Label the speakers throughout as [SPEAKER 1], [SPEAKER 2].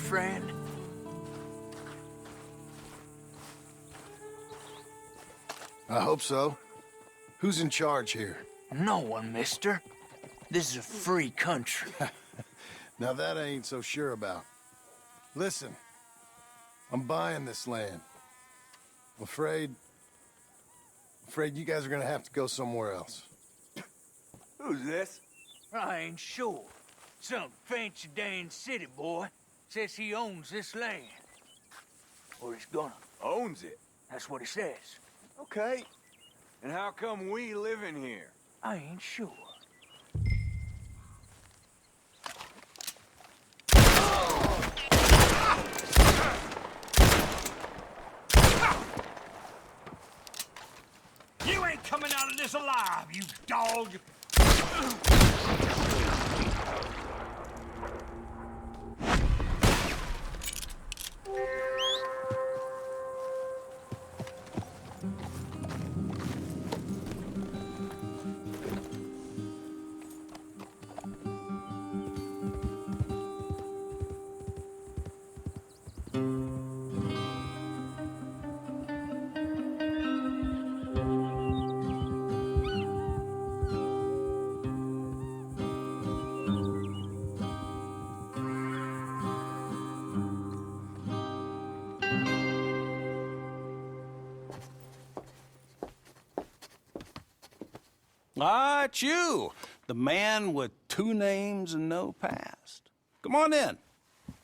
[SPEAKER 1] friend?
[SPEAKER 2] I hope so. Who's in charge here?
[SPEAKER 1] No one, mister. This is a free country.
[SPEAKER 2] Now that I ain't so sure about. Listen, I'm buying this land. I'm afraid you guys are gonna have to go somewhere else.
[SPEAKER 3] Who's this?
[SPEAKER 1] I ain't sure. Some fancy Dan city boy says he owns this land. Or he's gonna.
[SPEAKER 3] Owns it.
[SPEAKER 1] That's what he says.
[SPEAKER 3] Okay. And how come we live in here?
[SPEAKER 1] I ain't sure.
[SPEAKER 4] You ain't coming out of this alive, you dog!
[SPEAKER 5] Ah, it's you, the man with 2 names and no past. Come on in.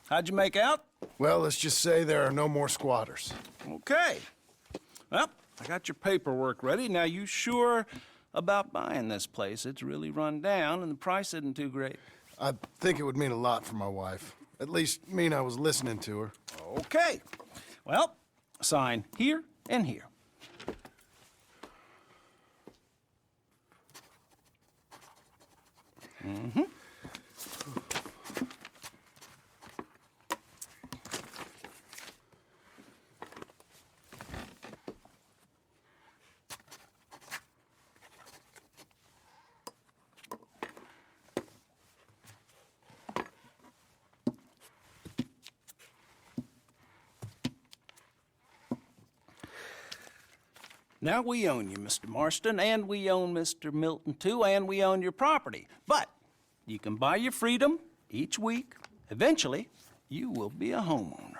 [SPEAKER 5] How'd you make out?
[SPEAKER 2] Well, let's just say there are no more squatters.
[SPEAKER 5] Okay. Well, I got your paperwork ready. Now, you sure about buying this place? It's really run down, and the price isn't too great.
[SPEAKER 2] I think it would mean a lot for my wife. At least mean I was listening to her.
[SPEAKER 5] Okay. Well, sign here and here. Mm-hmm. Now we own you, Mr. Marston, and we own Mr. Milton, too, and we own your property. But you can buy your freedom each week. Eventually, you will be a homeowner.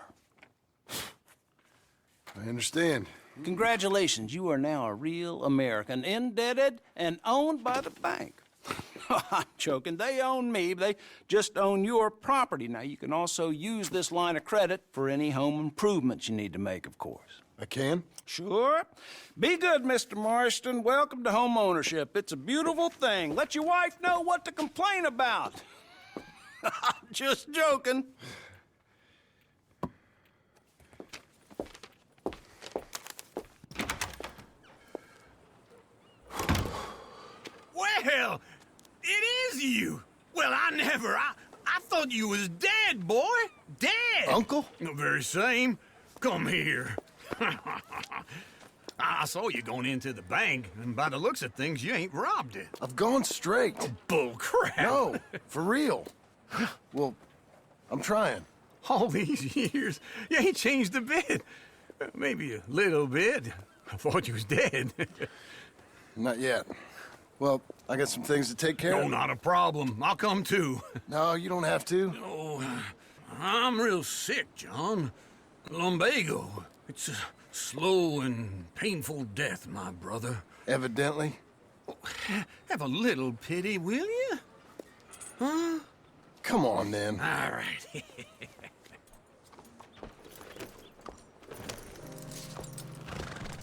[SPEAKER 2] I understand.
[SPEAKER 5] Congratulations, you are now a real American, indebted and owned by the bank. I'm joking. They own me. They just own your property. Now, you can also use this line of credit for any home improvements you need to make, of course.
[SPEAKER 2] I can?
[SPEAKER 5] Sure. Be good, Mr. Marston. Welcome to home ownership. It's a beautiful thing. Let your wife know what to complain about. Just joking.
[SPEAKER 4] Well, it is you. Well, I thought you was dead, boy. Dead.
[SPEAKER 2] Uncle?
[SPEAKER 4] The very same. Come here. I saw you going into the bank, and by the looks of things, you ain't robbed it.
[SPEAKER 2] I've gone straight.
[SPEAKER 4] Bull crap.
[SPEAKER 2] No, for real. Well, I'm trying.
[SPEAKER 4] All these years, you ain't changed a bit. Maybe a little bit. I thought you was dead.
[SPEAKER 2] Not yet. Well, I got some things to take care
[SPEAKER 4] No,
[SPEAKER 2] of.
[SPEAKER 4] not a problem. I'll come too.
[SPEAKER 2] No, you don't have to.
[SPEAKER 4] Oh, I'm real sick, John. Lumbago. It's a slow and painful death, my brother.
[SPEAKER 2] Evidently.
[SPEAKER 4] Have a little pity, will you? Huh?
[SPEAKER 2] Come on, then.
[SPEAKER 4] All right.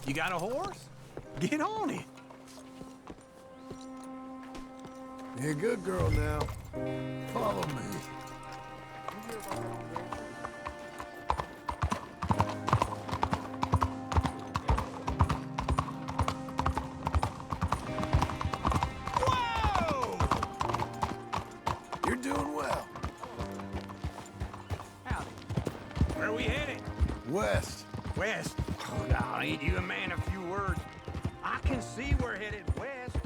[SPEAKER 4] You got a horse? Get on it.
[SPEAKER 2] You're a good girl now. Follow me.
[SPEAKER 4] Whoa!
[SPEAKER 2] You're doing well.
[SPEAKER 4] Howdy. Where are we headed?
[SPEAKER 2] West.
[SPEAKER 4] West. Oh, now, ain't you a man of few words? I can see we're headed west.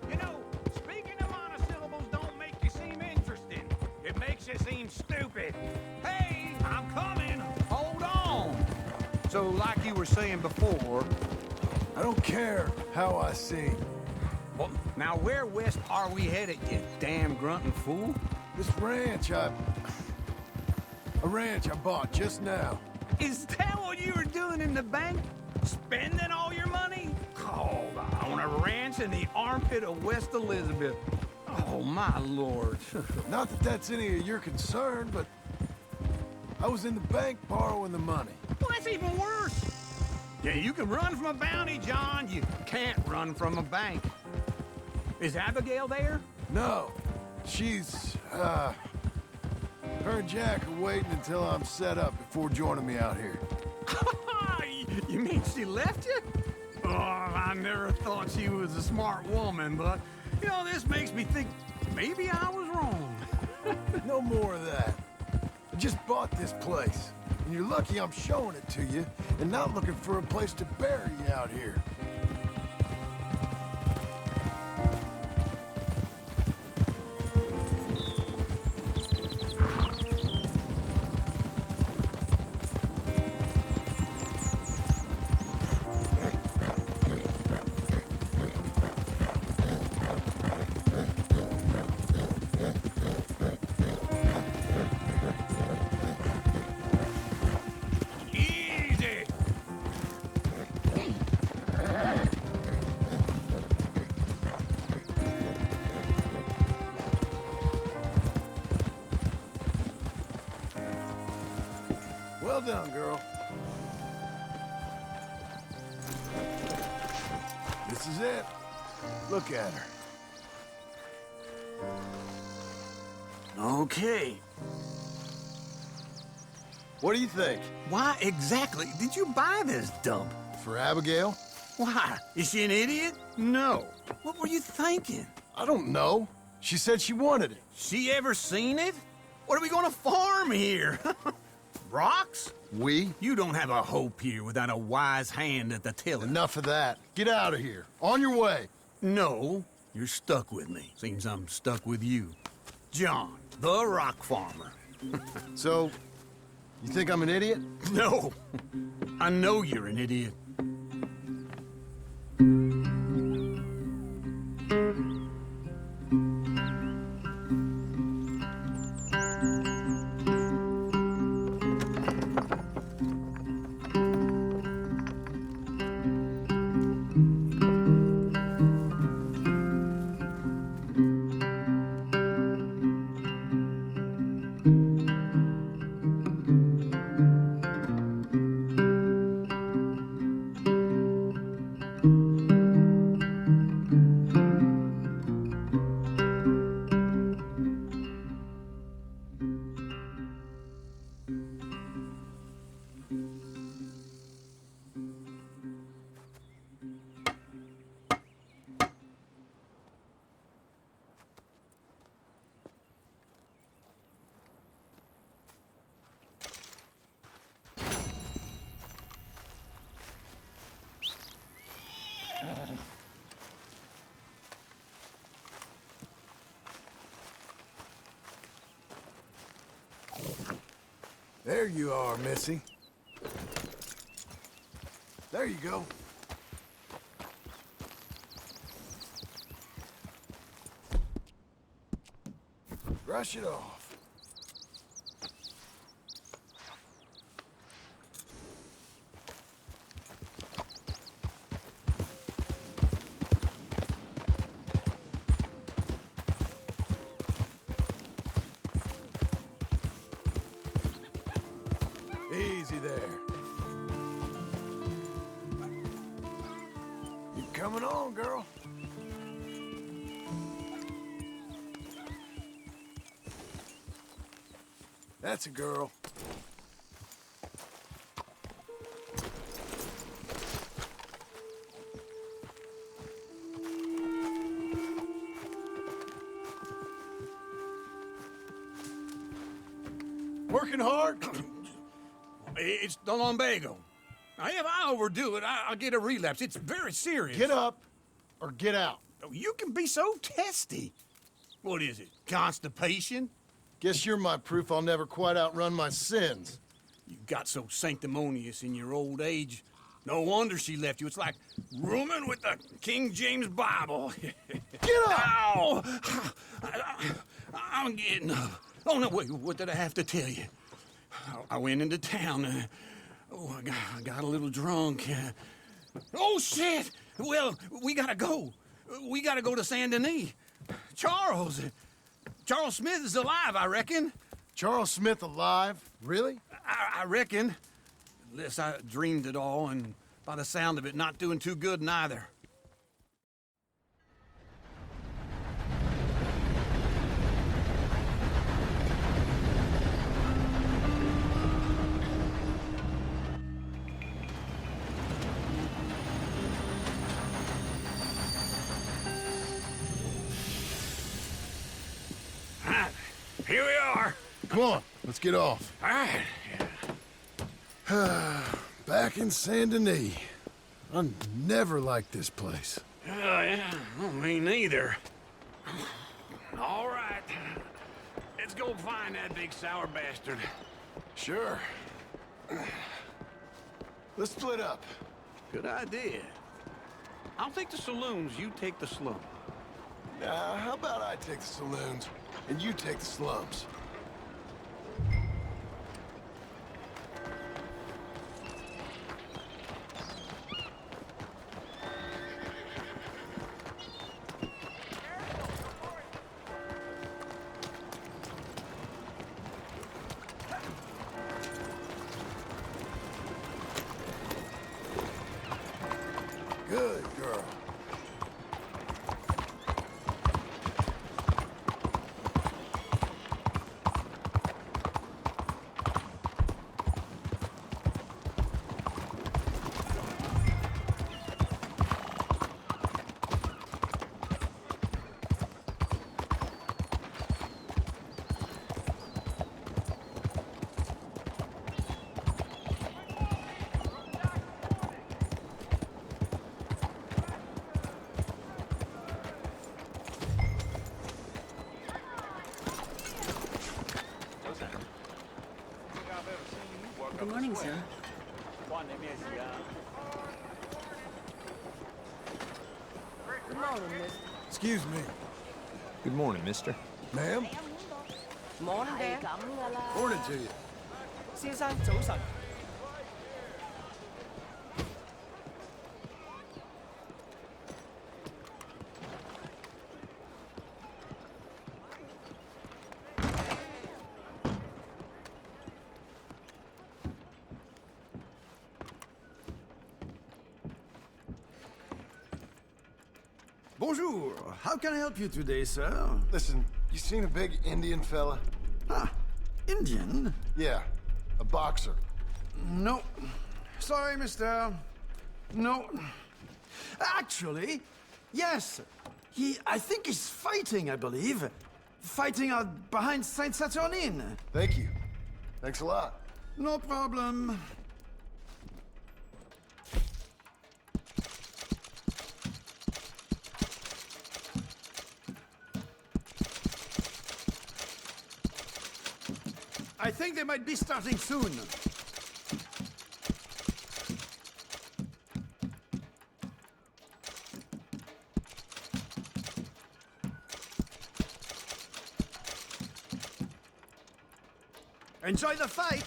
[SPEAKER 4] You know, speaking of monosyllables don't make you seem interesting. It makes you seem stupid. Hey,
[SPEAKER 6] So, like you were saying before,
[SPEAKER 2] I don't care how I see.
[SPEAKER 6] well, now where west are we headed, you damn grunting fool?
[SPEAKER 2] This ranch a ranch I bought just now.
[SPEAKER 6] Is that what you were doing in the bank? Spending all your money? Oh, on a ranch in the armpit of West Elizabeth. Oh, my lord.
[SPEAKER 2] Not that that's any of your concern, but I was in the bank borrowing the money.
[SPEAKER 6] Well, that's even worse. Yeah, you can run from a bounty, John. You can't run from a bank. Is Abigail there?
[SPEAKER 2] No, she's, her and Jack are waiting until I'm set up before joining me out here.
[SPEAKER 6] You mean she left you? Oh, I never thought she was a smart woman, but, you know, this makes me think maybe I was wrong.
[SPEAKER 2] No more of that. I just bought this place, and you're lucky I'm showing it to you and not looking for a place to bury you out here.
[SPEAKER 6] Easy!
[SPEAKER 2] Well done, girl. This is it. Look at her.
[SPEAKER 4] Okay.
[SPEAKER 2] What do you think?
[SPEAKER 6] Why exactly did you buy this dump?
[SPEAKER 2] For Abigail?
[SPEAKER 6] Why? Is she an idiot? No. What were you thinking?
[SPEAKER 2] I don't know. She said she wanted it.
[SPEAKER 6] She ever seen it? What are we gonna farm here? Rocks?
[SPEAKER 2] We?
[SPEAKER 6] You don't have a hope here without a wise hand at the tiller.
[SPEAKER 2] Enough of that. Get out of here. On your way.
[SPEAKER 6] No, you're stuck with me. Seems I'm stuck with you. John, the rock farmer.
[SPEAKER 2] So, you think I'm an idiot?
[SPEAKER 6] No, I know you're an idiot.
[SPEAKER 2] There you are, Missy. There you go. Brush it off. Easy there. You coming on, girl? That's a girl. Working hard?
[SPEAKER 6] It's the lumbago. Now, if I overdo it, I'll get a relapse. It's very serious.
[SPEAKER 2] Get up or get out.
[SPEAKER 6] Oh, you can be so testy. What is it, constipation?
[SPEAKER 2] Guess you're my proof I'll never quite outrun my sins.
[SPEAKER 4] You got so sanctimonious in your old age. No wonder she left you. It's like rooming with the King James Bible.
[SPEAKER 2] Get up!
[SPEAKER 4] Ow! I'm getting up. Oh, no, wait, what did I have to tell you? I went into town. I got a little drunk. Oh, shit! Well, we gotta go. We gotta go to Saint Denis. Charles Smith is alive, I reckon.
[SPEAKER 2] Charles Smith alive? Really?
[SPEAKER 4] I reckon. Unless I dreamed it all, and by the sound of it, not doing too good neither. Here we are.
[SPEAKER 2] Come on, let's get off.
[SPEAKER 4] All right.
[SPEAKER 2] Back in Saint Denis. I never liked this place.
[SPEAKER 4] Yeah, well, me neither. All right. Let's go find that big sour bastard.
[SPEAKER 2] Sure. Let's split up.
[SPEAKER 4] Good idea. I'll take the saloons, you take the slum.
[SPEAKER 2] How about I take the saloons and you take the slums? Good girl.
[SPEAKER 7] Good morning, sir. Good morning, miss.
[SPEAKER 2] Excuse me.
[SPEAKER 8] Good morning, mister.
[SPEAKER 2] Ma'am?
[SPEAKER 7] Morning, Dan.
[SPEAKER 2] Morning to you.
[SPEAKER 7] 先生，早晨。
[SPEAKER 9] Bonjour. How can I help you today, sir?
[SPEAKER 2] Listen, you seen a big Indian fella?
[SPEAKER 9] Ah, Indian?
[SPEAKER 2] Yeah, a boxer.
[SPEAKER 9] No. Sorry, mister. No. Actually, yes. I think he's fighting, I believe. Fighting out behind Saint Saturnin.
[SPEAKER 2] Thank you. Thanks a lot.
[SPEAKER 9] No problem. I think they might be starting soon. Enjoy the fight!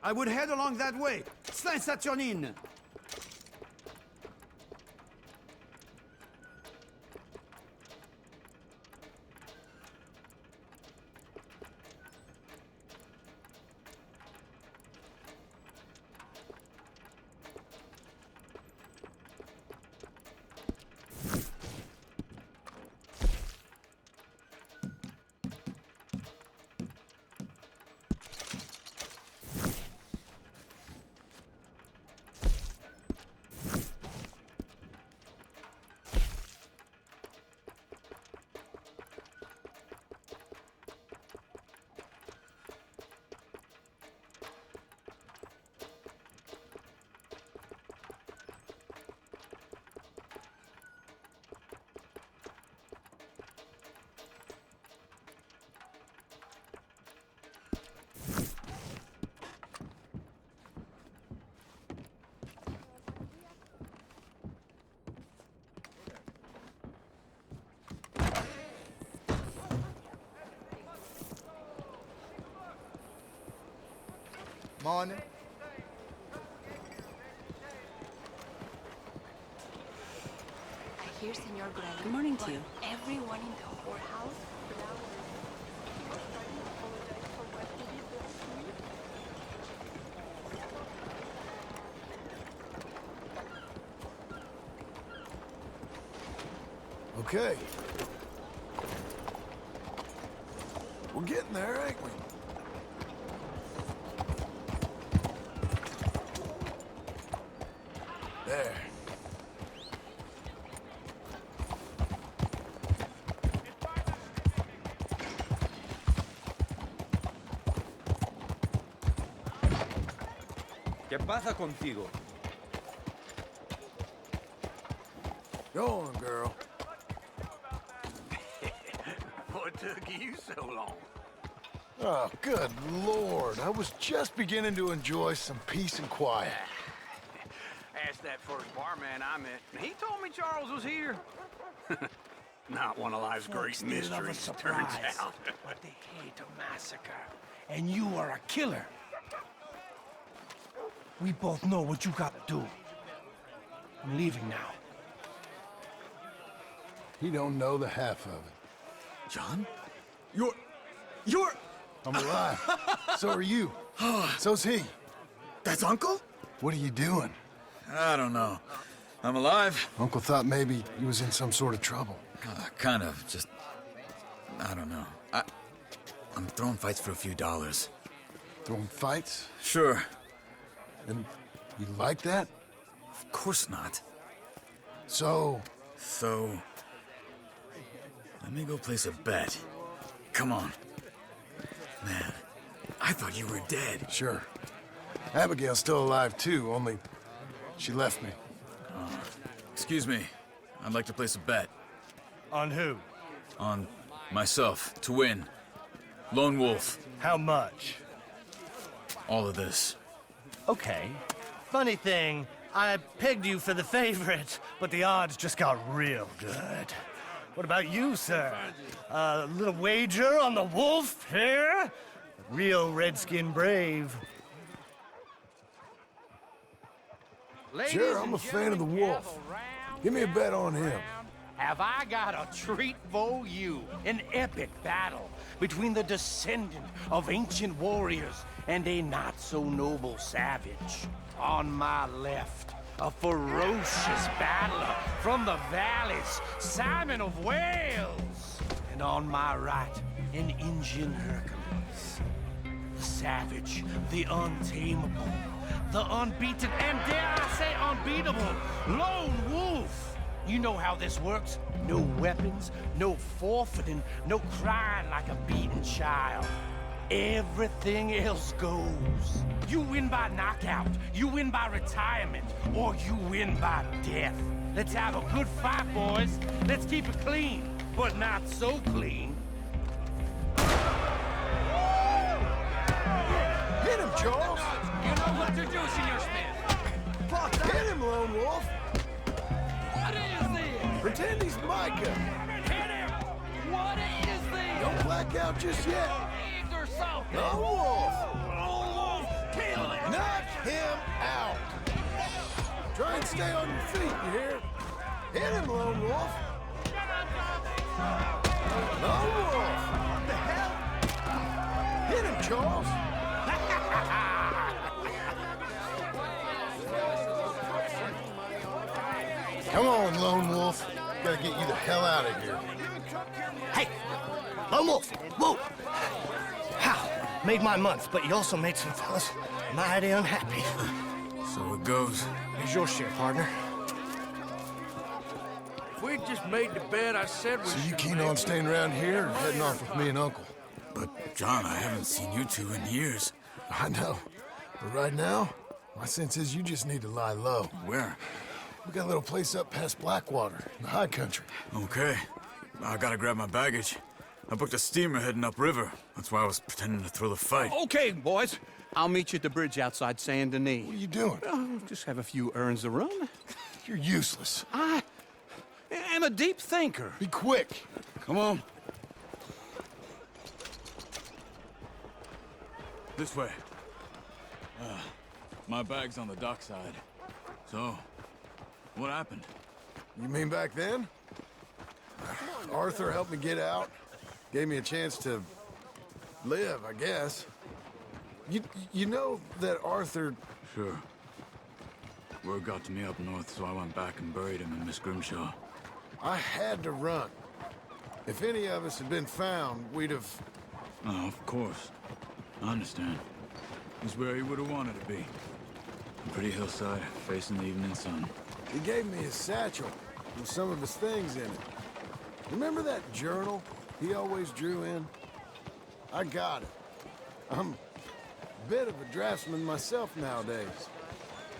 [SPEAKER 9] I would head along that way. Saint Saturnin.
[SPEAKER 10] Morning.
[SPEAKER 11] I hear Senor Greg.
[SPEAKER 7] Good morning to you.
[SPEAKER 11] Everyone in the whorehouse.
[SPEAKER 2] Okay. We're getting there, ain't we? There.
[SPEAKER 6] ¿Qué pasa contigo?
[SPEAKER 2] Go on, girl.
[SPEAKER 1] What took you so long?
[SPEAKER 2] Oh, good Lord. I was just beginning to enjoy some peace and quiet.
[SPEAKER 6] Asked that first barman I met, and he told me Charles was here.
[SPEAKER 1] Not one of life's great mysteries, turns out.
[SPEAKER 10] But they hate a massacre. And you are a killer. We both know what you gotta do. I'm leaving now.
[SPEAKER 2] He don't know the half of it.
[SPEAKER 4] John? You're...
[SPEAKER 2] I'm alive. So are you. So's he.
[SPEAKER 4] That's Uncle?
[SPEAKER 2] What are you doing?
[SPEAKER 12] I don't know. I'm alive.
[SPEAKER 2] Uncle thought maybe he was in some sort of trouble.
[SPEAKER 12] Kind of. Just... I don't know. I'm throwing fights for a few dollars.
[SPEAKER 2] Throwing fights?
[SPEAKER 12] Sure.
[SPEAKER 2] And you like that?
[SPEAKER 12] Of course not.
[SPEAKER 2] So...
[SPEAKER 12] So... Let me go place a bet. Come on. Man, I thought you were dead.
[SPEAKER 2] Sure. Abigail's still alive, too, only she left me.
[SPEAKER 12] Excuse me. I'd like to place a bet.
[SPEAKER 10] On who?
[SPEAKER 12] On myself, to win. Lone Wolf.
[SPEAKER 10] How much?
[SPEAKER 12] All of this.
[SPEAKER 10] Okay. Funny thing, I pegged you for the favorite, but the odds just got real good. What about you, sir? A little wager on the wolf here? Real redskin brave.
[SPEAKER 2] Sure, I'm a fan of the wolf. Give me a bet on him.
[SPEAKER 10] Have I got a treat for you? An epic battle between the descendant of ancient warriors and a not-so-noble savage. On my left, a ferocious battler from the valleys, Simon of Wales. And on my right, an Indian Hercules. The savage, the untamable, the unbeaten, and dare I say unbeatable, Lone Wolf. You know how this works. No weapons, no forfeiting, no crying like a beaten child. Everything else goes. You win by knockout, you win by retirement, or you win by death. Let's have a good fight, boys. Let's keep it clean, but not so clean.
[SPEAKER 2] Hit him, Charles!
[SPEAKER 6] You know what to do, Senor Smith.
[SPEAKER 2] Hit him, Lone Wolf!
[SPEAKER 6] What is this?
[SPEAKER 2] Pretend he's Micah.
[SPEAKER 6] Hit him! What is this?
[SPEAKER 2] Don't black out just yet.
[SPEAKER 6] Thieves or something?
[SPEAKER 2] Lone Wolf!
[SPEAKER 6] Lone Wolf, kill him!
[SPEAKER 2] Knock him out! Try and stay on your feet, you hear? Hit him, Lone Wolf! Lone Wolf! What the hell? Hit him, Charles! Come on, Lone Wolf. Gotta get you the hell out of here.
[SPEAKER 10] Hey, Lone Wolf, whoa! How? Made my month, but you also made some fellas mighty unhappy.
[SPEAKER 12] So it goes.
[SPEAKER 10] Here's your share, partner.
[SPEAKER 1] If we'd just made the bet I said we
[SPEAKER 2] So you
[SPEAKER 1] should
[SPEAKER 2] keen
[SPEAKER 1] make,
[SPEAKER 2] on staying around here or heading off with me and Uncle?
[SPEAKER 12] But, John, I haven't seen you two in years.
[SPEAKER 2] I know. But right now, my sense is you just need to lie low.
[SPEAKER 12] Where?
[SPEAKER 2] We got a little place up past Blackwater, in the high country.
[SPEAKER 12] Okay. I gotta grab my baggage. I booked a steamer heading upriver. That's why I was pretending to throw the fight.
[SPEAKER 4] Okay, boys. I'll meet you at the bridge outside Saint Denis.
[SPEAKER 2] What are you doing?
[SPEAKER 4] Oh, just have a few errands to run.
[SPEAKER 2] You're useless.
[SPEAKER 4] I am a deep thinker.
[SPEAKER 2] Be quick.
[SPEAKER 12] Come on. This way. My bag's on the dockside. So, what happened?
[SPEAKER 2] You mean back then? Arthur helped me get out. Gave me a chance to live, I guess. You know that Arthur...
[SPEAKER 12] Sure. Word got to me up north, so I went back and buried him in Miss Grimshaw.
[SPEAKER 2] I had to run. If any of us had been found, we'd have...
[SPEAKER 12] Oh, of course. I understand. He's where he would have wanted to be. A pretty hillside, facing the evening sun.
[SPEAKER 2] He gave me his satchel with some of his things in it. Remember that journal he always drew in? I got it. I'm a bit of a draftsman myself nowadays.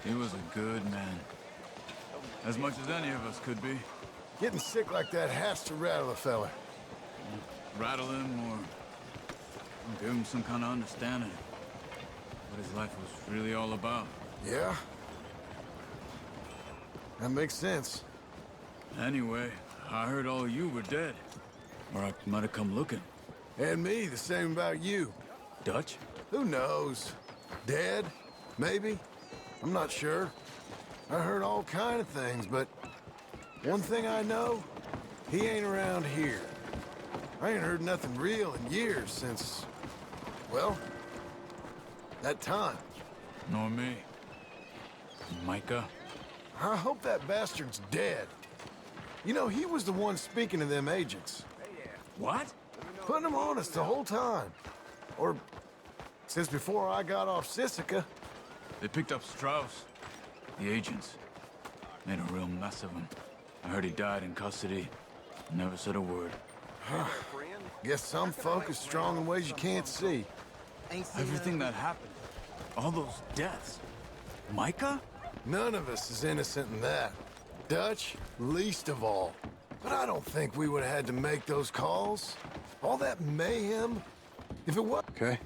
[SPEAKER 12] He was a good man. As much as any of us could be.
[SPEAKER 2] Getting sick like that has to rattle a fella.
[SPEAKER 12] Rattle him or give him some kind of understanding what his life was really all about.
[SPEAKER 2] Yeah? That makes sense.
[SPEAKER 12] Anyway, I heard all you were dead. Or I might have come looking.
[SPEAKER 2] And me, the same about you.
[SPEAKER 12] Dutch?
[SPEAKER 2] Who knows? Dead? Maybe? I'm not sure. I heard all kind of things, but one thing I know, he ain't around here. I ain't heard nothing real in years since, well, that time.
[SPEAKER 12] Nor me. Micah?
[SPEAKER 2] I hope that bastard's dead. You know, he was the one speaking to them agents.
[SPEAKER 12] What?
[SPEAKER 2] Putting them on us the whole time. Or since before I got off Sisika.
[SPEAKER 12] They picked up Strauss. The agents. Made a real mess of him. I heard he died in custody. Never said a word.
[SPEAKER 2] Guess some folk is strong in ways you can't see.
[SPEAKER 12] Everything that happened. All those deaths. Micah?
[SPEAKER 2] None of us is innocent in that. Dutch, least of all. But I don't think we would have had to make those calls. All that mayhem. If it was... Okay.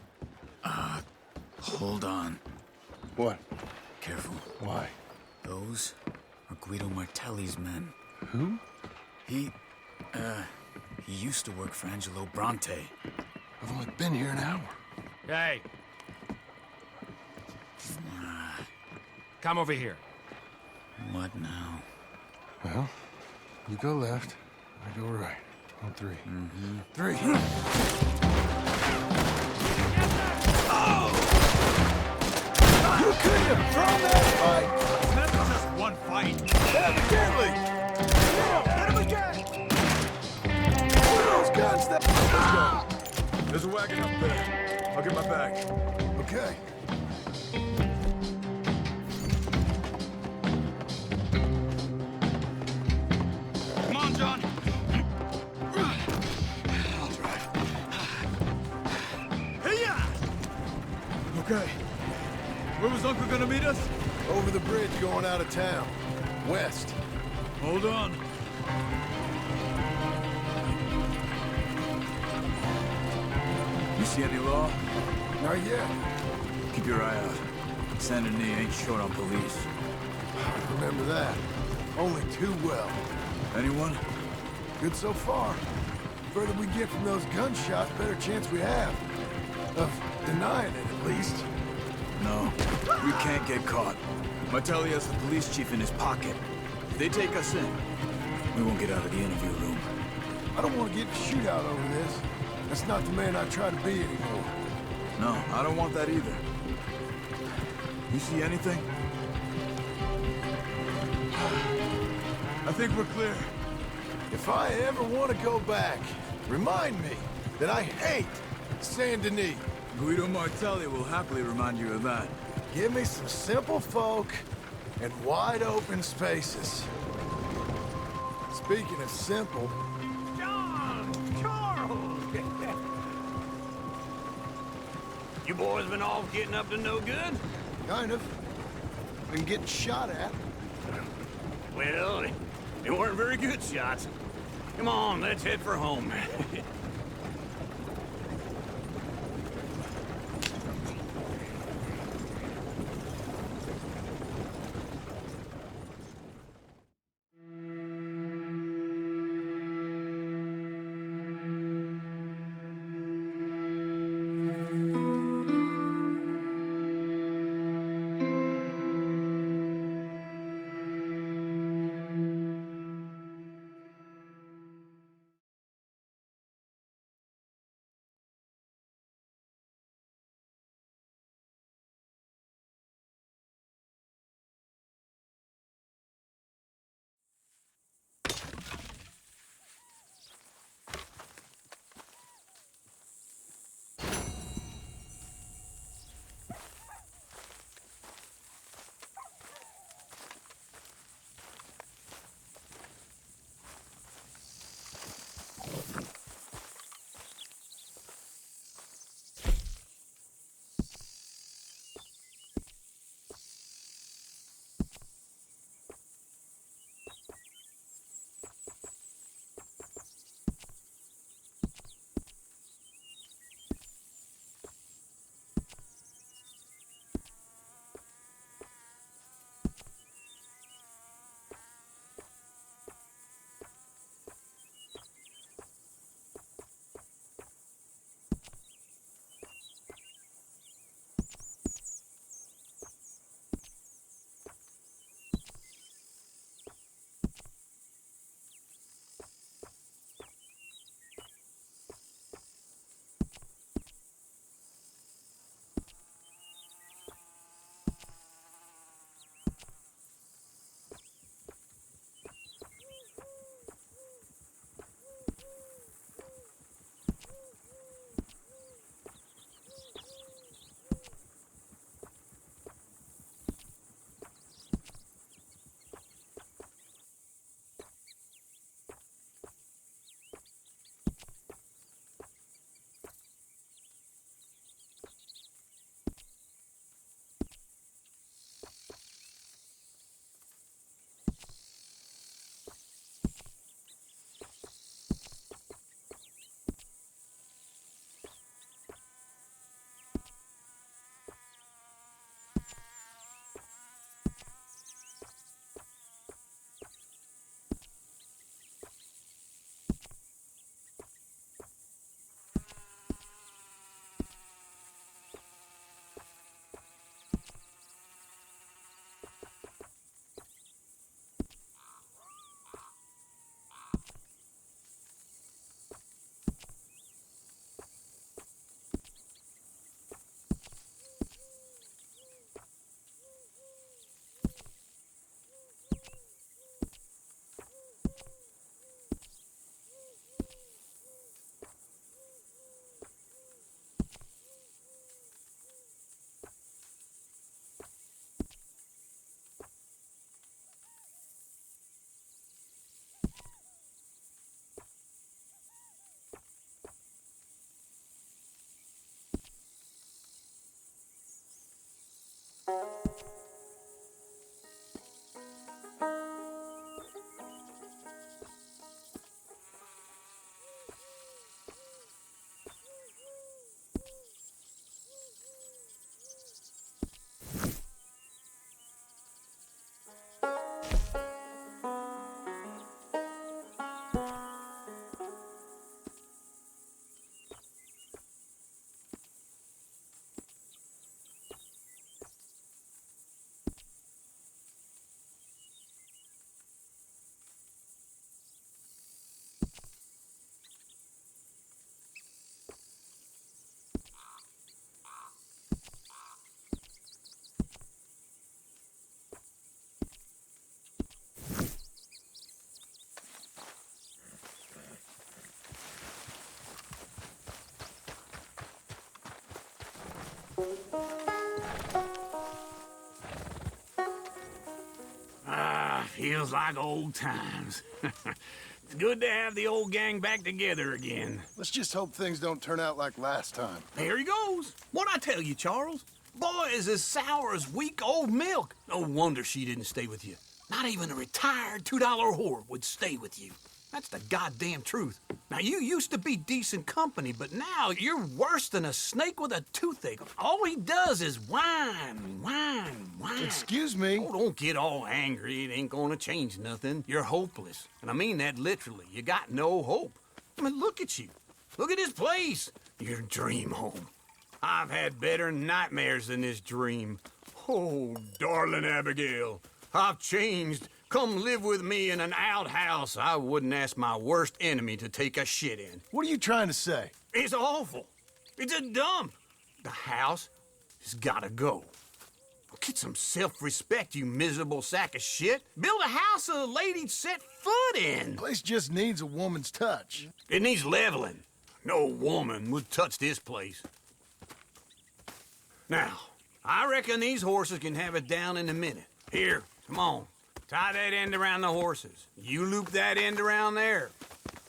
[SPEAKER 12] Hold on.
[SPEAKER 2] What?
[SPEAKER 12] Careful.
[SPEAKER 2] Why?
[SPEAKER 12] Those are Guido Martelli's men.
[SPEAKER 2] Who?
[SPEAKER 12] He used to work for Angelo Bronte.
[SPEAKER 2] I've only been here an hour.
[SPEAKER 10] Hey. Come over here.
[SPEAKER 12] What now?
[SPEAKER 2] Well, you go left, I go right. On three.
[SPEAKER 12] Mm-hmm.
[SPEAKER 2] Three. You couldn't have thrown that fight!
[SPEAKER 6] It's never just one fight.
[SPEAKER 2] Evidently! Hit him again! What are those guns that... Let's go.
[SPEAKER 12] There's a wagon up there. I'll get my bag.
[SPEAKER 2] Okay.
[SPEAKER 12] Come on, John. I'll drive.
[SPEAKER 2] Hey-ya!
[SPEAKER 12] Okay. Where was Uncle gonna meet us?
[SPEAKER 2] Over the bridge going out of town. West.
[SPEAKER 12] Hold on. You see any law?
[SPEAKER 2] Not yet.
[SPEAKER 12] Keep your eye out. Saint Denis ain't short on police.
[SPEAKER 2] Remember that. Only too well.
[SPEAKER 12] Anyone?
[SPEAKER 2] Good so far. Further we get from those gunshots, better chance we have. Of denying it, at least.
[SPEAKER 12] No. We can't get caught. Martelli has the police chief in his pocket. If they take us in, we won't get out of the interview room.
[SPEAKER 2] I don't want to get in a shootout over this. That's not the man I try to be anymore.
[SPEAKER 12] No, I don't want that either. You see anything? I think we're clear.
[SPEAKER 2] If I ever want to go back, remind me that I hate Saint Denis.
[SPEAKER 12] Guido Martelli will happily remind you of that.
[SPEAKER 2] Give me some simple folk and wide open spaces. Speaking of simple...
[SPEAKER 6] John! Charles! You boys been all getting up to no good?
[SPEAKER 2] Kind of. Been getting shot at.
[SPEAKER 6] Well, they weren't very good shots. Come on, let's head for home.
[SPEAKER 4] feels like old times. It's good to have the old gang back together again.
[SPEAKER 2] Let's just hope things don't turn out like last time.
[SPEAKER 4] There he goes. What'd I tell you, Charles? Boy is as sour as week-old milk. No wonder she didn't stay with you. Not even a retired $2 whore would stay with you. That's the goddamn truth. Now, you used to be decent company, but now you're worse than a snake with a toothache. All he does is whine.
[SPEAKER 2] Excuse me?
[SPEAKER 4] Oh, don't get all angry. It ain't gonna change nothing. You're hopeless. And I mean that literally. You got no hope. I mean, look at you. Look at this place. Your dream home. I've had better nightmares than this dream. Oh, darling Abigail, I've changed. Come live with me in an outhouse I wouldn't ask my worst enemy to take a shit in.
[SPEAKER 2] What are you trying to say?
[SPEAKER 4] It's awful. It's a dump. The house has gotta go. Get some self-respect, you miserable sack of shit. Build a house a lady'd set foot in.
[SPEAKER 2] The place just needs a woman's touch.
[SPEAKER 4] It needs leveling. No woman would touch this place. Now, I reckon these horses can have it down in a minute. Here, come on. Tie that end around the horses. You loop that end around there.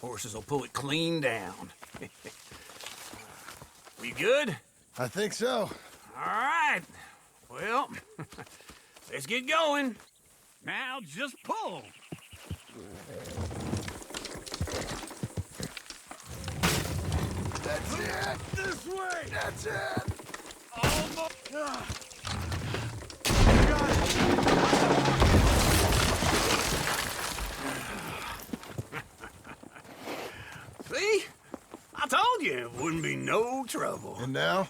[SPEAKER 4] Horses will pull it clean down. We good?
[SPEAKER 2] I think so.
[SPEAKER 4] All right. Well, let's get going. Now just pull.
[SPEAKER 2] That's it.
[SPEAKER 4] This way.
[SPEAKER 2] That's it.
[SPEAKER 4] Almost. See? I told you it wouldn't be no trouble.
[SPEAKER 2] And now?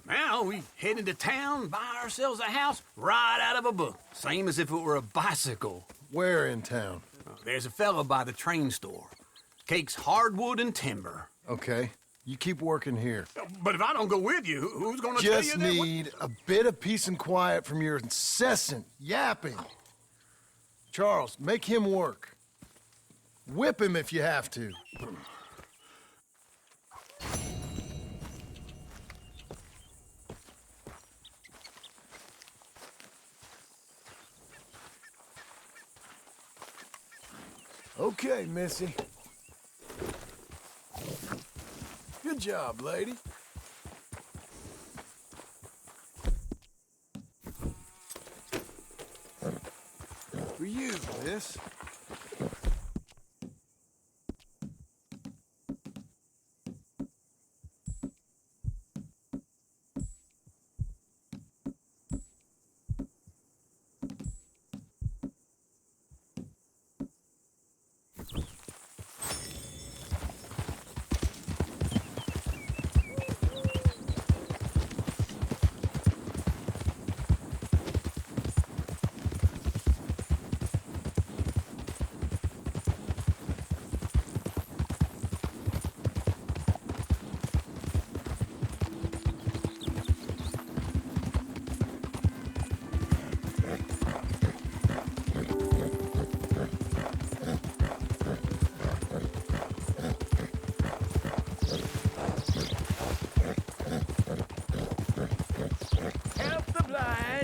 [SPEAKER 4] Now we head into town, buy ourselves a house right out of a book. Same as if it were a bicycle.
[SPEAKER 2] Where in town?
[SPEAKER 4] There's a fellow by the train store. Cakes hardwood and timber.
[SPEAKER 2] Okay. You keep working here.
[SPEAKER 4] But if I don't go with you, who's gonna tell you
[SPEAKER 2] Just
[SPEAKER 4] that?
[SPEAKER 2] need a bit of peace and quiet from your incessant yapping. Charles, make him work. Whip him if you have to. Okay, Missy. Good job, lady. For you, miss.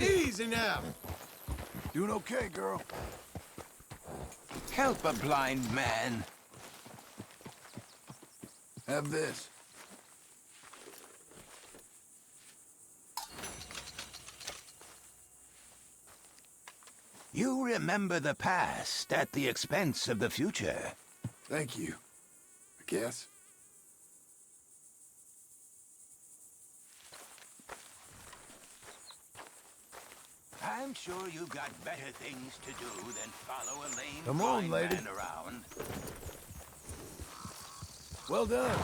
[SPEAKER 2] Easy now.
[SPEAKER 3] Doing okay, girl?
[SPEAKER 10] Help a blind man.
[SPEAKER 3] Have this.
[SPEAKER 10] You remember the past at the expense of the future.
[SPEAKER 3] Thank you, I guess.
[SPEAKER 10] I'm sure you've got better things to do than follow a lame
[SPEAKER 2] Come on,
[SPEAKER 10] blind
[SPEAKER 2] lady.
[SPEAKER 10] man around.
[SPEAKER 2] Well done.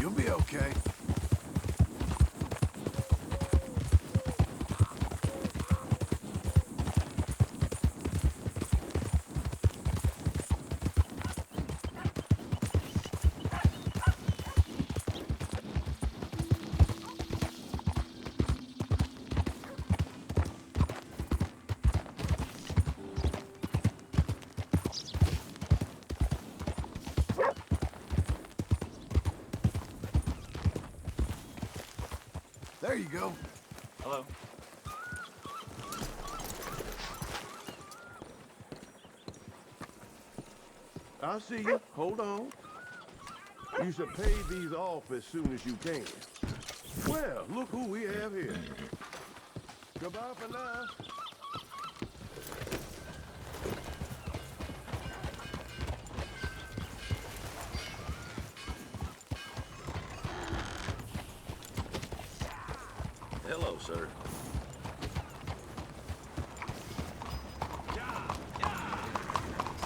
[SPEAKER 3] You'll be okay.
[SPEAKER 2] There you go.
[SPEAKER 12] Hello.
[SPEAKER 13] I see you. Hold on. You should pay these off as soon as you can. Well, look who we have here. Goodbye for now.
[SPEAKER 12] Hello, sir.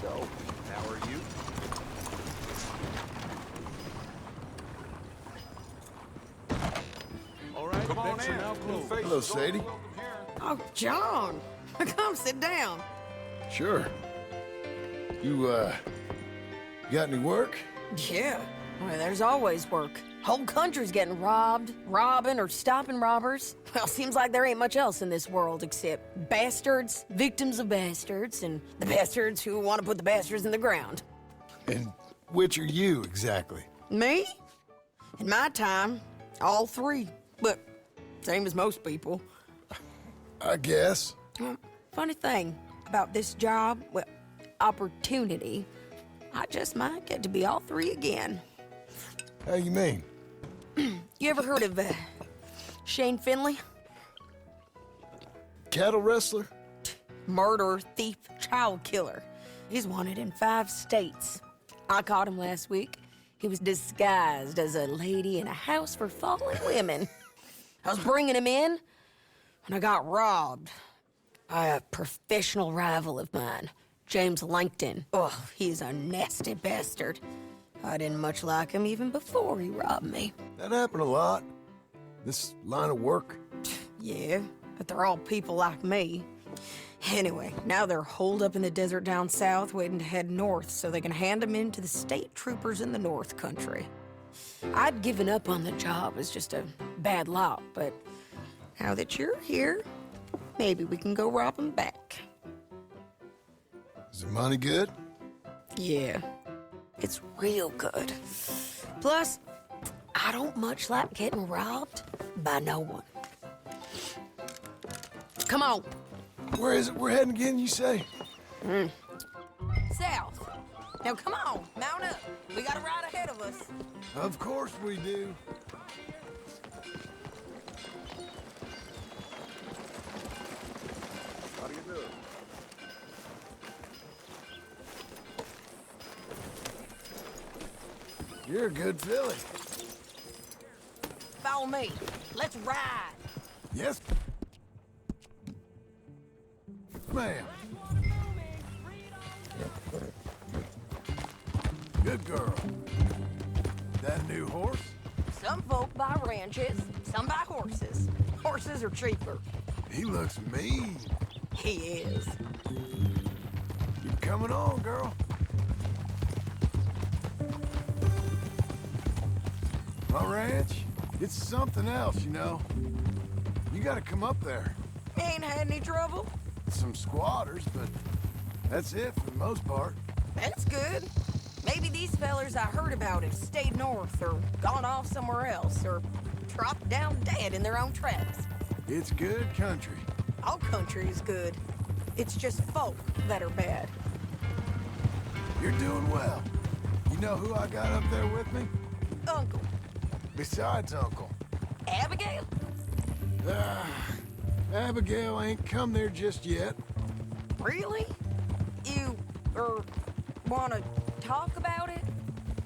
[SPEAKER 3] So, how are you?
[SPEAKER 1] All right,
[SPEAKER 3] Come on
[SPEAKER 1] bets are
[SPEAKER 3] in.
[SPEAKER 1] now closed.
[SPEAKER 2] Hello, Sadie.
[SPEAKER 7] Oh, John. Come sit down.
[SPEAKER 2] Sure. You got any work?
[SPEAKER 7] Yeah. Well, there's always work. Whole country's getting robbed, robbing, or stopping robbers. Well, seems like there ain't much else in this world except bastards, victims of bastards, and the bastards who want to put the bastards in the ground.
[SPEAKER 2] And which are you, exactly?
[SPEAKER 7] Me? In my time, all three. But same as most people.
[SPEAKER 2] I guess.
[SPEAKER 7] Funny thing about this job, well, opportunity, I just might get to be all three again.
[SPEAKER 2] How you mean?
[SPEAKER 7] You ever heard of Shane Finley?
[SPEAKER 2] Cattle wrestler?
[SPEAKER 7] Murderer, thief, child killer. He's wanted in 5 states. I caught him last week. He was disguised as a lady in a house for fallen women. I was bringing him in when I got robbed by a professional rival of mine, James Langton. Oh, he's a nasty bastard. I didn't much like him even before he robbed me.
[SPEAKER 2] That happened a lot. This line of work.
[SPEAKER 7] Yeah, but they're all people like me. Anyway, now they're holed up in the desert down south, waiting to head north so they can hand them in to the state troopers in the north country. I'd given up on the job as just a bad lot, but now that you're here, maybe we can go rob them back.
[SPEAKER 2] Is the money good?
[SPEAKER 7] Yeah, it's real good. Plus, I don't much like getting robbed by no one. Come on.
[SPEAKER 2] Where is it we're heading again, you say?
[SPEAKER 7] South. Now come on, mount up. We got a ride ahead of us.
[SPEAKER 2] Of course we do.
[SPEAKER 13] How do you do it?
[SPEAKER 2] You're a good filly.
[SPEAKER 7] Follow me. Let's ride.
[SPEAKER 2] Yes, ma'am. Good girl. That new horse?
[SPEAKER 7] Some folk buy ranches, some buy horses. Horses are cheaper.
[SPEAKER 2] He looks mean.
[SPEAKER 7] He is.
[SPEAKER 2] You're coming on, girl. My ranch, it's something else, you know. You gotta come up there.
[SPEAKER 7] Ain't had any trouble?
[SPEAKER 2] Some squatters, but that's it for the most part.
[SPEAKER 7] That's good. Maybe these fellers I heard about have stayed north or gone off somewhere else or dropped down dead in their own tracks.
[SPEAKER 2] It's good country.
[SPEAKER 7] All country is good. It's just folk that are bad.
[SPEAKER 2] You're doing well. You know who I got up there with me?
[SPEAKER 7] Uncle.
[SPEAKER 2] Besides Uncle.
[SPEAKER 7] Abigail?
[SPEAKER 2] Abigail ain't come there just yet.
[SPEAKER 7] Really? You, wanna talk about it?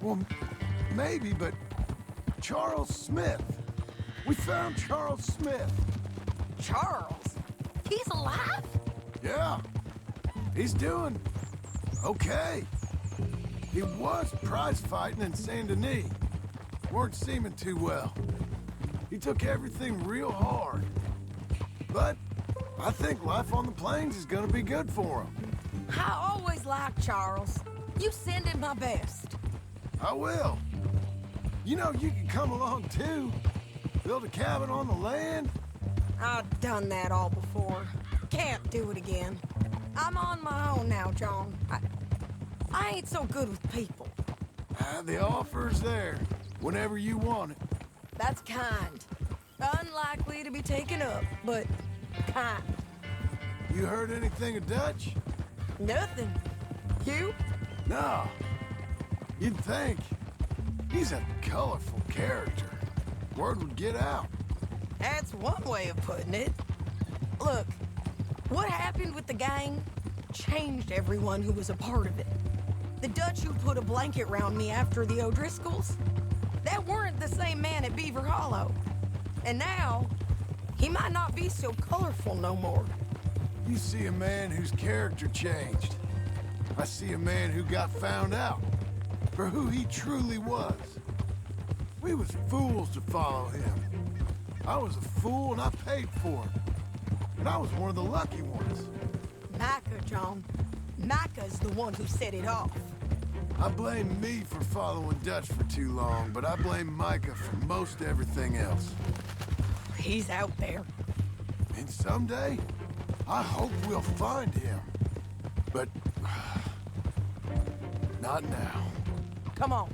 [SPEAKER 2] Well, maybe, but Charles Smith. We found Charles Smith.
[SPEAKER 7] Charles? He's alive?
[SPEAKER 2] Yeah. He's doing okay. He was prize fighting in Saint Denis. Weren't seeming too well. He took everything real hard. But I think life on the plains is gonna be good for him.
[SPEAKER 7] I always liked Charles. You send him my best.
[SPEAKER 2] I will. You know, you can come along too. Build a cabin on the land.
[SPEAKER 7] I've done that all before. Can't do it again. I'm on my own now, John. I ain't so good with people.
[SPEAKER 2] The offer's there, whenever you want it.
[SPEAKER 7] That's kind. Unlikely to be taken up, but kind.
[SPEAKER 2] You heard anything of Dutch?
[SPEAKER 7] Nothing. You?
[SPEAKER 2] No. You'd think. He's a colorful character. Word would get out.
[SPEAKER 7] That's one way of putting it. Look, what happened with the gang changed everyone who was a part of it. The Dutch who put a blanket round me after the O'Driscolls, that weren't the same man at Beaver Hollow. And now, he might not be so colorful no more.
[SPEAKER 2] You see a man whose character changed. I see a man who got found out for who he truly was. We was fools to follow him. I was a fool and I paid for it. And I was one of the lucky ones.
[SPEAKER 7] Micah, John. Micah's the one who set it off.
[SPEAKER 2] I blame me for following Dutch for too long, but I blame Micah for most everything else.
[SPEAKER 7] He's out there.
[SPEAKER 2] And someday, I hope we'll find him. But not now.
[SPEAKER 7] Come on.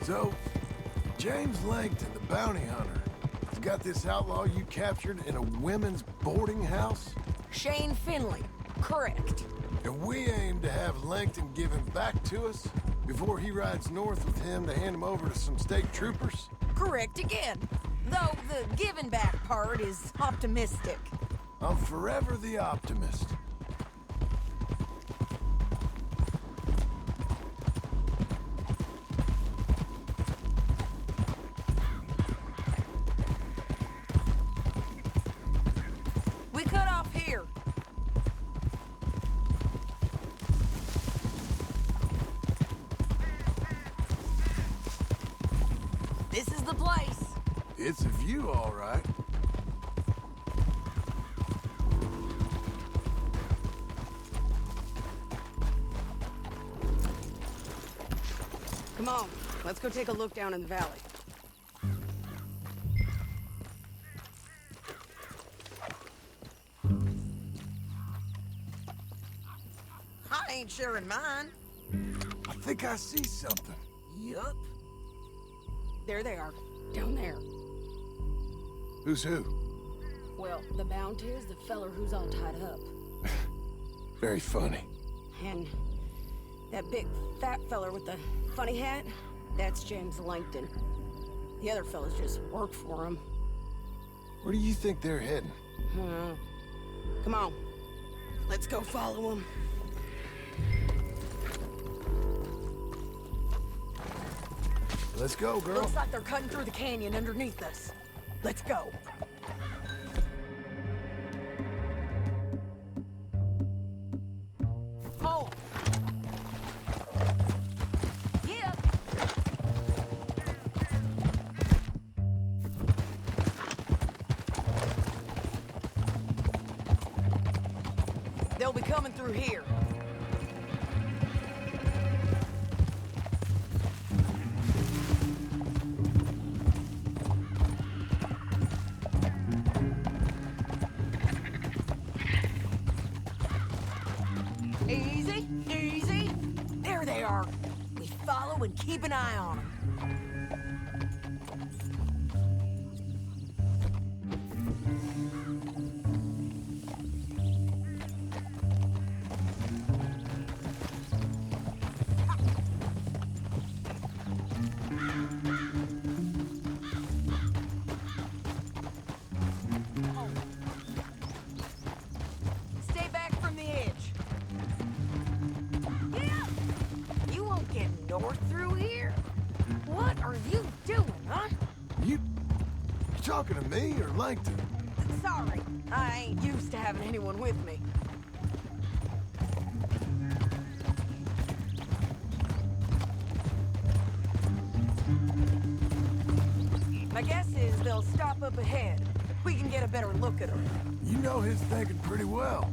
[SPEAKER 2] So, James Langton, the bounty hunter, has got this outlaw you captured in a women's boarding house?
[SPEAKER 7] Shane Finley, correct.
[SPEAKER 2] And we aim to have Langton give him back to us before he rides north with him to hand him over to some state troopers?
[SPEAKER 7] Correct again. Though the giving back part is optimistic.
[SPEAKER 2] I'm forever the optimist. It's a view, all right.
[SPEAKER 14] Come on, let's go take a look down in the valley.
[SPEAKER 7] I ain't sharing mine.
[SPEAKER 2] I think I see something.
[SPEAKER 7] Yup. There they are, down there.
[SPEAKER 2] Who's who?
[SPEAKER 14] Well, the bounty is the feller who's all tied up.
[SPEAKER 2] Very funny.
[SPEAKER 14] And that big fat feller with the funny hat, that's James Langton. The other fellas just work for him.
[SPEAKER 2] Where do you think they're heading?
[SPEAKER 14] Come on, let's go follow them.
[SPEAKER 2] Let's go, girl.
[SPEAKER 7] Looks like they're cutting through the canyon underneath us. Let's go. Hold. Yeah. They'll be coming through here. Easy, easy. There they are. We follow and keep an eye on them. Stay back from the edge. Yeah! You won't get north through here. What are you doing, huh?
[SPEAKER 2] You talking to me or Langton?
[SPEAKER 7] Sorry, I ain't used to having anyone with me. My guess is they'll stop up ahead.
[SPEAKER 14] we can get a better look at her.
[SPEAKER 2] You know his thinking pretty well.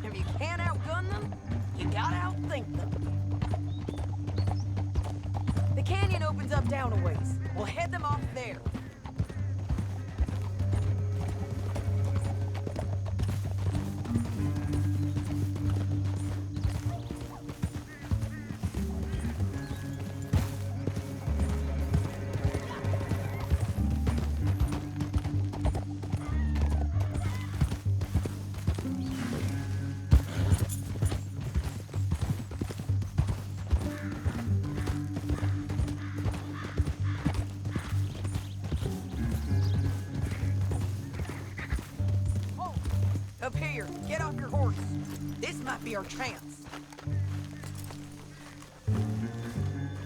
[SPEAKER 14] If you can't outgun them, you gotta outthink them. The canyon opens up down a ways. We'll head them off there. Up here, get off your horse. This might be our chance.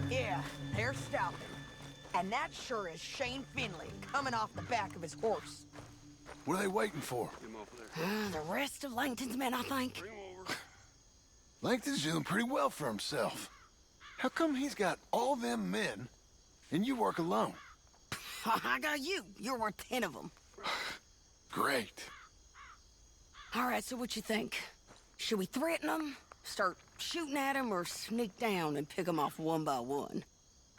[SPEAKER 14] Yeah, they're stopping. And that sure is Shane Finley coming off the back of his horse.
[SPEAKER 2] What are they waiting for?
[SPEAKER 14] The rest of Langton's men, I think.
[SPEAKER 2] Langton's doing pretty well for himself. How come he's got all them men, and you work alone?
[SPEAKER 14] I got you. You're worth 10 of them.
[SPEAKER 2] Great.
[SPEAKER 14] All right, so what you think? Should we threaten them, start shooting at them, or sneak down and pick them off one by one?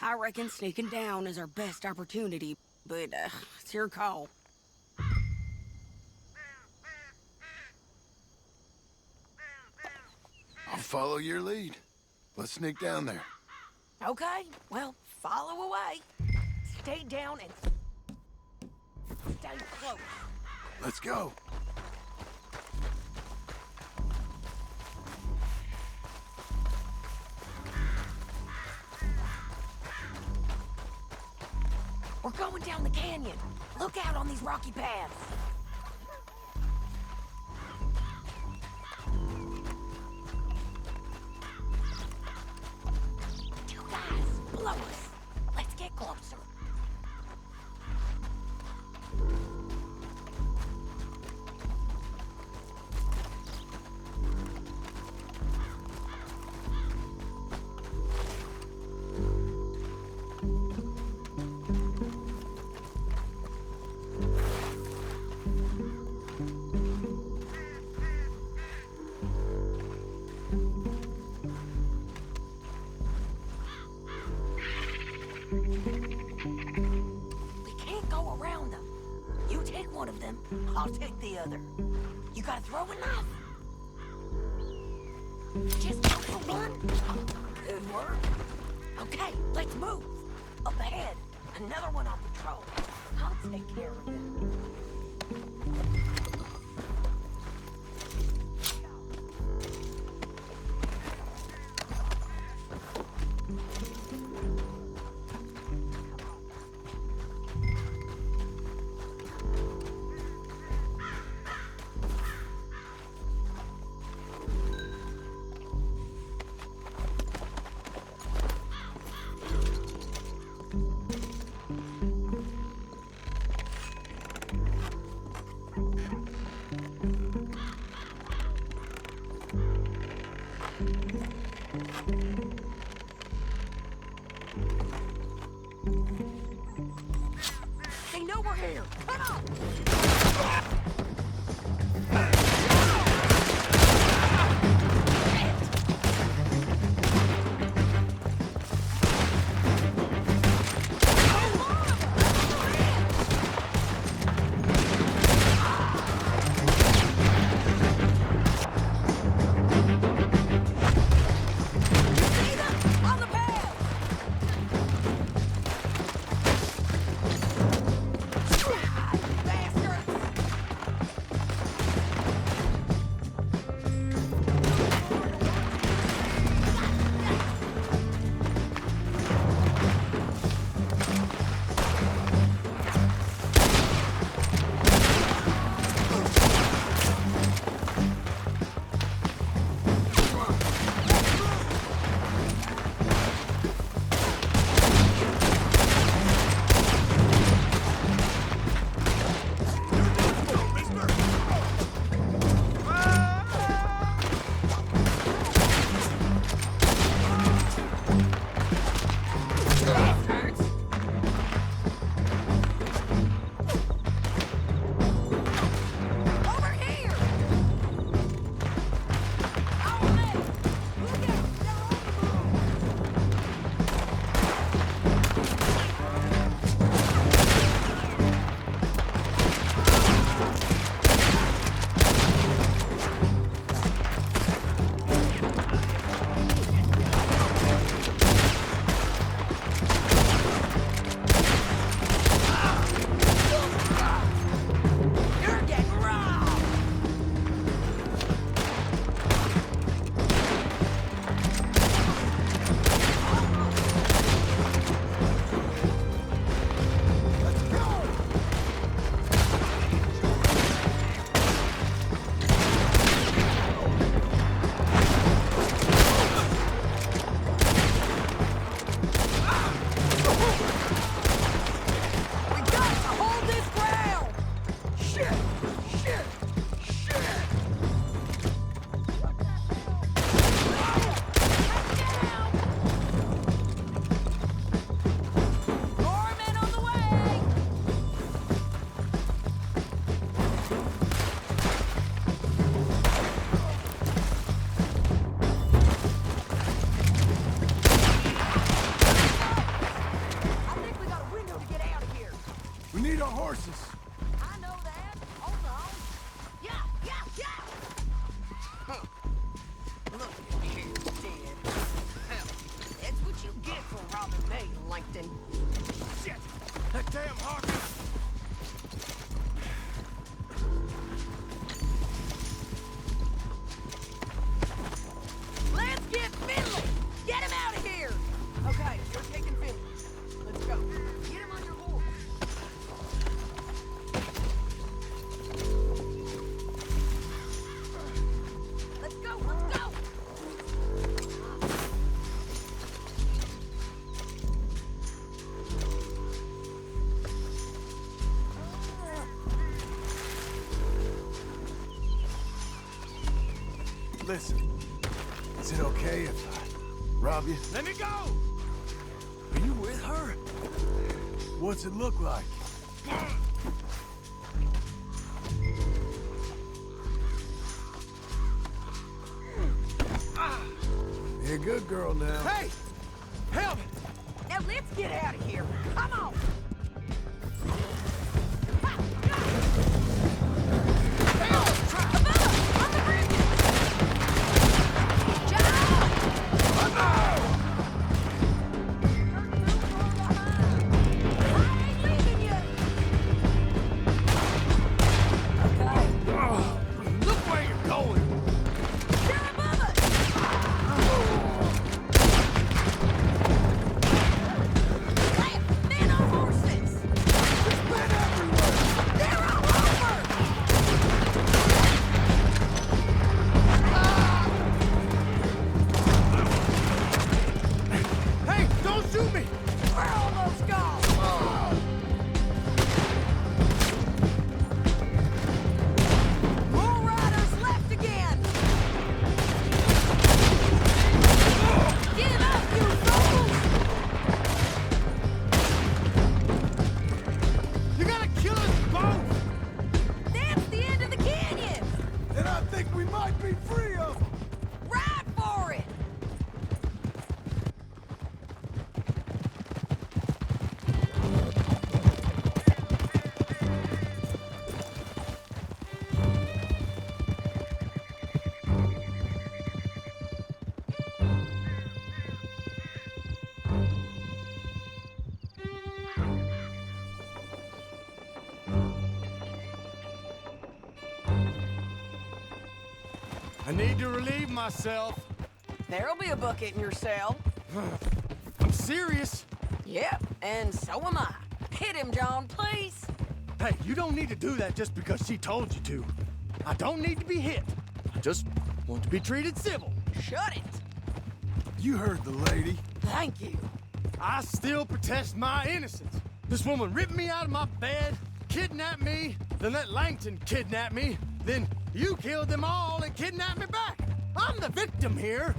[SPEAKER 14] I reckon sneaking down is our best opportunity, but it's your call.
[SPEAKER 2] I'll follow your lead. Let's sneak down there.
[SPEAKER 14] Okay, well, follow away. Stay down and stay close.
[SPEAKER 2] Let's go.
[SPEAKER 14] We're going down the canyon. Look out on these rocky paths. Two guys below us. Let's get closer. One of them, I'll take the other. You gotta throw a knife. Just go for one. Good work. Okay, let's move. Up ahead, another one on patrol. I'll take care of him. They know we're here. Come on! Okay, you're taking Finley. Let's go. Get him on your horse. Let's go, let's go!
[SPEAKER 2] Listen, is it okay if I rob you?
[SPEAKER 6] Let me go!
[SPEAKER 2] Are you with her? What's it look like? You're a good girl now.
[SPEAKER 6] Hey! Help!
[SPEAKER 14] Now let's get out of here. Come on!
[SPEAKER 6] I need to relieve myself.
[SPEAKER 14] There'll be a bucket in your cell.
[SPEAKER 6] I'm serious.
[SPEAKER 14] Yep, and so am I. Hit him, John, please.
[SPEAKER 6] Hey, you don't need to do that just because she told you to. I don't need to be hit. I just want to be treated civil.
[SPEAKER 14] Shut it.
[SPEAKER 2] You heard the lady.
[SPEAKER 14] Thank you.
[SPEAKER 6] I still protest my innocence. This woman ripped me out of my bed, kidnapped me, then let Langton kidnap me, then you killed them all and kidnapped me back. I'm the victim here.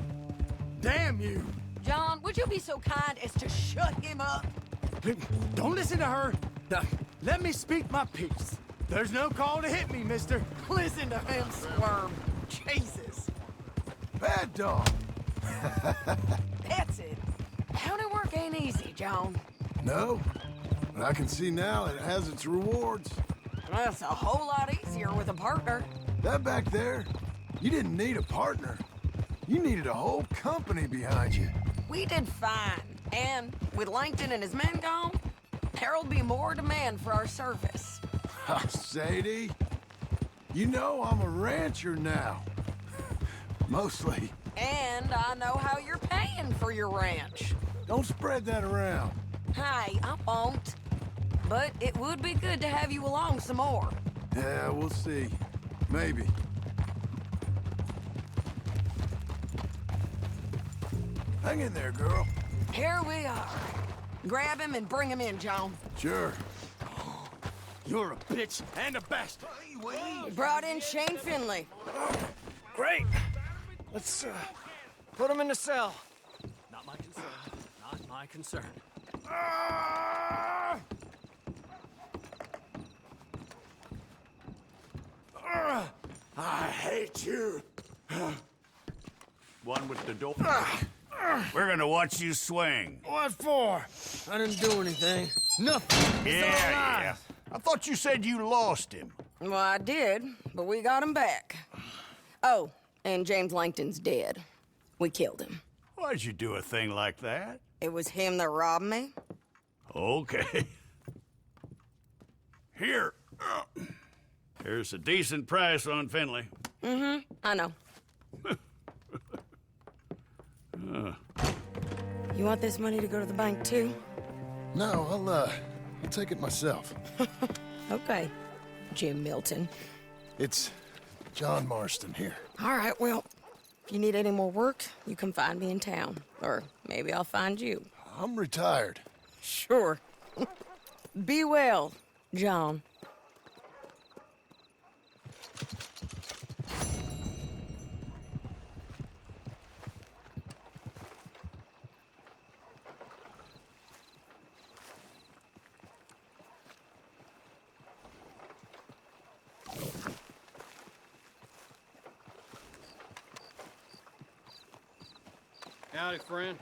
[SPEAKER 6] Damn you.
[SPEAKER 14] John, would you be so kind as to shut him up?
[SPEAKER 6] Don't listen to her. Let me speak my piece. There's no call to hit me, mister.
[SPEAKER 14] Listen to him squirm. Jesus.
[SPEAKER 2] Bad dog.
[SPEAKER 14] That's it. County work ain't easy, John.
[SPEAKER 2] No, but I can see now it has its rewards.
[SPEAKER 14] That's a whole lot easier with a partner.
[SPEAKER 2] That back there, you didn't need a partner. You needed a whole company behind you.
[SPEAKER 14] We did fine. And with Langton and his men gone, there'll be more demand for our service.
[SPEAKER 2] Sadie, you know I'm a rancher now. Mostly.
[SPEAKER 14] And I know how you're paying for your ranch.
[SPEAKER 2] Don't spread that around.
[SPEAKER 14] Hey, I won't. But it would be good to have you along some more.
[SPEAKER 2] Yeah, we'll see. Maybe. Hang in there, girl.
[SPEAKER 14] Here we are. Grab him and bring him in, John.
[SPEAKER 2] Sure.
[SPEAKER 6] You're a bitch and a bastard.
[SPEAKER 14] We brought in Shane Finley.
[SPEAKER 10] Great. Let's put him in the cell. Not my concern. Not my concern.
[SPEAKER 12] I hate you. One with the door. We're gonna watch you swing.
[SPEAKER 10] What for? I didn't do anything. Nothing.
[SPEAKER 12] Yeah. I thought you said you lost him.
[SPEAKER 14] Well, I did, but we got him back. Oh, and James Langton's dead. We killed him.
[SPEAKER 12] Why'd you do a thing like that?
[SPEAKER 14] It was him that robbed me.
[SPEAKER 12] Okay. Here. Here's a decent price on Finley.
[SPEAKER 14] I know.
[SPEAKER 7] You want this money to go to the bank, too?
[SPEAKER 2] No, I'll take it myself.
[SPEAKER 7] Okay, Jim Milton.
[SPEAKER 2] It's John Marston here.
[SPEAKER 7] All right, well, if you need any more work, you can find me in town. Or maybe I'll find you.
[SPEAKER 2] I'm retired.
[SPEAKER 7] Sure. Be well, John.
[SPEAKER 15] Howdy, friend.